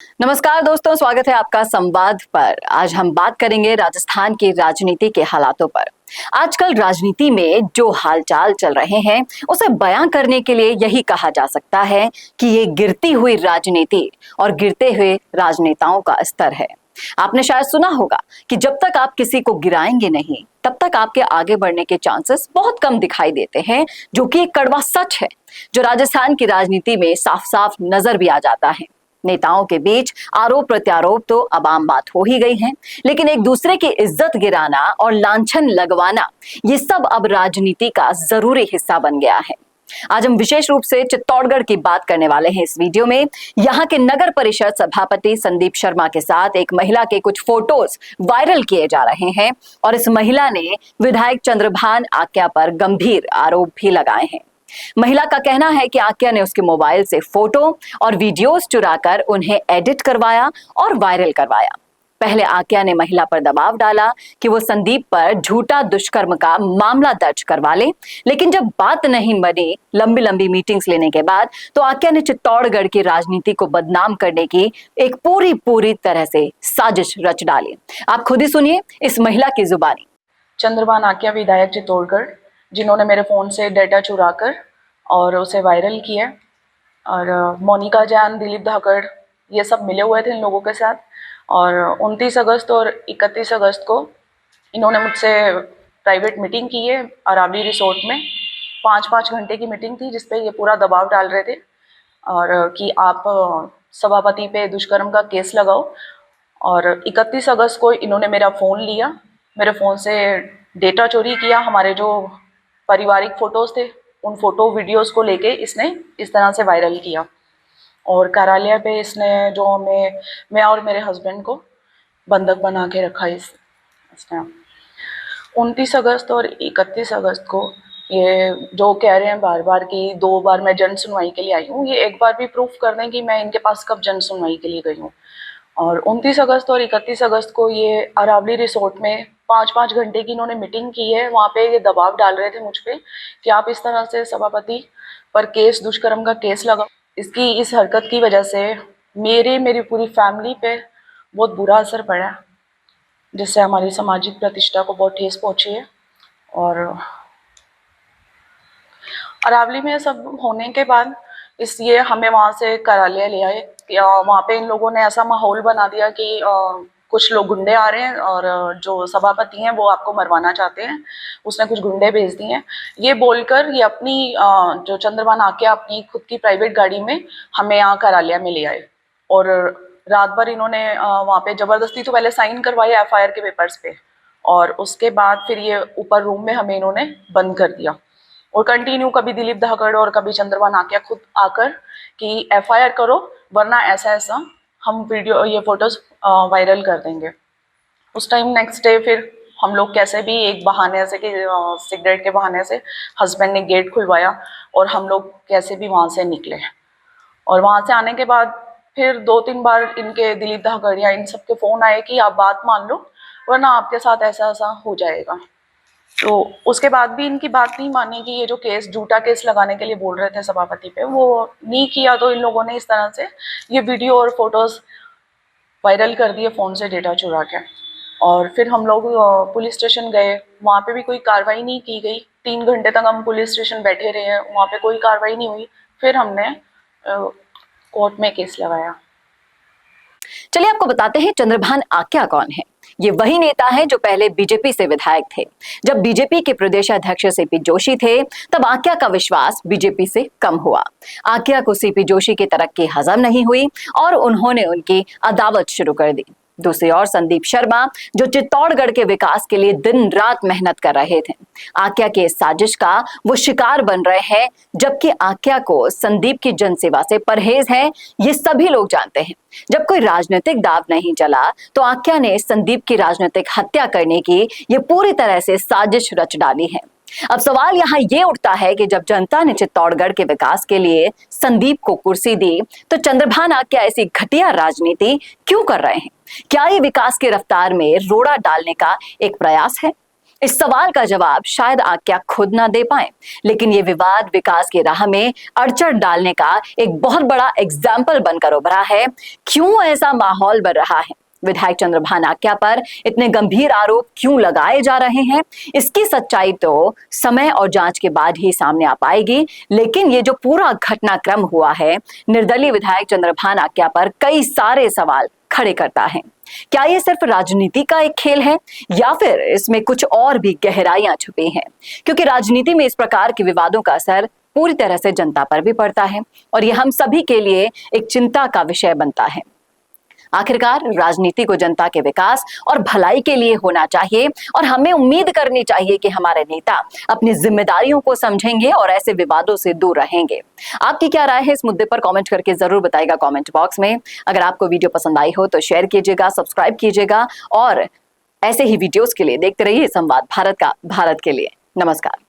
नमस्कार दोस्तों, स्वागत है आपका संवाद पर। आज हम बात करेंगे राजस्थान की राजनीति के हालातों पर। आजकल राजनीति में जो हालचाल चल रहे हैं उसे बयां करने के लिए यही कहा जा सकता है कि ये गिरती हुई राजनीति और गिरते हुए राजनेताओं का स्तर है। आपने शायद सुना होगा कि जब तक आप किसी को गिराएंगे नहीं तब तक आपके आगे बढ़ने के चांसेस बहुत कम दिखाई देते हैं, जो कि एक कड़वा सच है जो राजस्थान की राजनीति में साफ साफ नजर भी आ जाता है। नेताओं के बीच आरोप प्रत्यारोप तो अब आम बात हो ही गई है, लेकिन एक दूसरे की इज्जत गिराना और लांछन लगवाना ये सब अब राजनीति का जरूरी हिस्सा बन गया है। आज हम विशेष रूप से चित्तौड़गढ़ की बात करने वाले हैं। इस वीडियो में यहाँ के नगर परिषद सभापति संदीप शर्मा के साथ एक महिला के कुछ फोटोज वायरल किए जा रहे हैं और इस महिला ने विधायक चंद्रभान आक्या पर गंभीर आरोप भी लगाए हैं। महिला का कहना है कि आक्या ने उसके मोबाइल से फोटो और वीडियोस चुराकर उन्हें एडिट करवाया और वायरल करवाया। पहले आक्या ने महिला पर दबाव डाला कि वो संदीप पर झूठा दुष्कर्म का मामला दर्ज करवा ले, लेकिन जब बात नहीं बनी लंबी लंबी मीटिंग्स लेने के बाद तो आक्या ने चित्तौड़गढ़ की राजनीति को बदनाम करने की एक पूरी तरह से साजिश रच डाली। आप खुद ही सुनिए इस महिला की जुबानी। चंद्रभान आक्या विधायक चित्तौड़गढ़, जिन्होंने मेरे फ़ोन से डेटा चुराकर और उसे वायरल किया, और मोनिका जैन, दिलीप धाकड़, ये सब मिले हुए थे इन लोगों के साथ। और 29 अगस्त और 31 अगस्त को इन्होंने मुझसे प्राइवेट मीटिंग की है अरावली रिसोर्ट में। 5-5 घंटे की मीटिंग थी जिसपे ये पूरा दबाव डाल रहे थे और कि आप सभापति पे दुष्कर्म का केस लगाओ। और 31 अगस्त को इन्होंने मेरा फ़ोन लिया, मेरे फ़ोन से डेटा चोरी किया। हमारे जो पारिवारिक फ़ोटोज़ थे उन फ़ोटो वीडियोज़ को लेके इसने इस तरह से वायरल किया। और कार्यालय पे इसने जो मैं और मेरे हस्बैंड को बंधक बना के रखा इसने। 29 अगस्त और 31 अगस्त को ये जो कह रहे हैं बार बार कि 2 बार मैं जन सुनवाई के लिए आई हूँ, ये एक बार भी प्रूफ कर दें कि मैं इनके पास कब जन सुनवाई के लिए गई हूँ। और 29 अगस्त और 31 अगस्त को ये अरावली रिसोर्ट में 5-5 घंटे की इन्होंने मीटिंग की है। वहाँ पे ये दबाव डाल रहे थे मुझ पे कि आप इस तरह से सभापति पर केस, दुष्कर्म का केस लगाओ। इसकी इस हरकत की वजह से मेरी पूरी फैमिली पे बहुत बुरा असर पड़ा है, जिससे हमारी सामाजिक प्रतिष्ठा को बहुत ठेस पहुँची है। और अरावली में सब होने के बाद इसलिए हमें वहाँ से कार्यालय ले आए। वहाँ पे इन लोगों ने ऐसा माहौल बना दिया कि कुछ लोग गुंडे आ रहे हैं और जो सभापति हैं वो आपको मरवाना चाहते हैं। उसने कुछ गुंडे भेज दिए हैं, ये बोलकर ये अपनी जो चंद्रभान आक्या अपनी खुद की प्राइवेट गाड़ी में हमें यहाँ कार्यालय में ले आए। और रात भर इन्होंने वहाँ पे ज़बरदस्ती तो पहले साइन करवाए FIR के पेपर्स पे, और उसके बाद फिर ये ऊपर रूम में हमें इन्होंने बंद कर दिया। और कंटिन्यू कभी दिलीप धाकड़ और कभी चंद्रभान आक्या खुद आकर कि FIR करो, वरना ऐसा ऐसा हम वीडियो ये फोटोज वायरल कर देंगे। उस टाइम नेक्स्ट डे फिर हम लोग कैसे भी एक बहाने से कि सिगरेट के बहाने से हस्बैंड ने गेट खुलवाया और हम लोग कैसे भी वहाँ से निकले। और वहाँ से आने के बाद फिर 2-3 बार इनके दिलीप धाकड़ या इन सब के फ़ोन आए कि आप बात मान लो, वरना आपके साथ ऐसा ऐसा हो जाएगा। तो उसके बाद भी इनकी बात नहीं मानी कि ये जो केस, झूठा केस लगाने के लिए बोल रहे थे सभापति पे, वो नहीं किया। तो इन लोगों ने इस तरह से ये वीडियो और फोटोज़ वायरल कर दिए फ़ोन से डेटा चुरा के। और फिर हम लोग पुलिस स्टेशन गए, वहाँ पे भी कोई कार्रवाई नहीं की गई। 3 घंटे तक हम पुलिस स्टेशन बैठे रहे, वहाँ पे कोई कार्रवाई नहीं हुई। फिर हमने कोर्ट में केस लगाया। चलिए आपको बताते हैं चंद्रभान आक्या कौन है। ये वही नेता है जो पहले बीजेपी से विधायक थे। जब बीजेपी के प्रदेश अध्यक्ष सीपी जोशी थे तब आक्या का विश्वास बीजेपी से कम हुआ। आक्या को सीपी जोशी की तरक्की हजम नहीं हुई और उन्होंने उनकी अदावत शुरू कर दी। दूसरी ओर संदीप शर्मा जो चित्तौड़गढ़ के विकास के लिए दिन रात मेहनत कर रहे थे, आक्या के इस साजिश का वो शिकार बन रहे हैं। जबकि आक्या को संदीप की जनसेवा से परहेज है, ये सभी लोग जानते हैं। जब कोई राजनीतिक दाव नहीं चला तो आक्या ने संदीप की राजनीतिक हत्या करने की ये पूरी तरह से साजिश रच डाली है। अब सवाल यहाँ ये उठता है कि जब जनता ने चित्तौड़गढ़ के विकास के लिए संदीप को कुर्सी दी तो चंद्रभान आक्या ऐसी घटिया राजनीति क्यों कर रहे हैं? क्या ये विकास की रफ्तार में रोड़ा डालने का एक प्रयास है? इस सवाल का जवाब शायद आज्ञा खुद ना दे पाए, लेकिन ये विवाद विकास की राह में अड़चन डालने का एक बहुत बड़ा एग्जाम्पल बनकर उभरा है। क्यों ऐसा माहौल बन रहा है, विधायक चंद्रभान आज्ञा पर इतने गंभीर आरोप क्यों लगाए जा रहे हैं, इसकी सच्चाई तो समय और जांच के बाद ही सामने आ पाएगी। लेकिन ये जो पूरा घटनाक्रम हुआ है, निर्दलीय विधायक चंद्रभान आज्ञा पर कई सारे सवाल खड़े करता है। क्या ये सिर्फ राजनीति का एक खेल है या फिर इसमें कुछ और भी गहराइयां छुपी हैं? क्योंकि राजनीति में इस प्रकार के विवादों का असर पूरी तरह से जनता पर भी पड़ता है और ये हम सभी के लिए एक चिंता का विषय बनता है। आखिरकार राजनीति को जनता के विकास और भलाई के लिए होना चाहिए और हमें उम्मीद करनी चाहिए कि हमारे नेता अपनी जिम्मेदारियों को समझेंगे और ऐसे विवादों से दूर रहेंगे। आपकी क्या राय है इस मुद्दे पर कमेंट करके जरूर बताइएगा कमेंट बॉक्स में। अगर आपको वीडियो पसंद आई हो तो शेयर कीजिएगा, सब्सक्राइब कीजिएगा और ऐसे ही वीडियोस के लिए देखते रहिए संवाद भारत का, भारत के लिए। नमस्कार।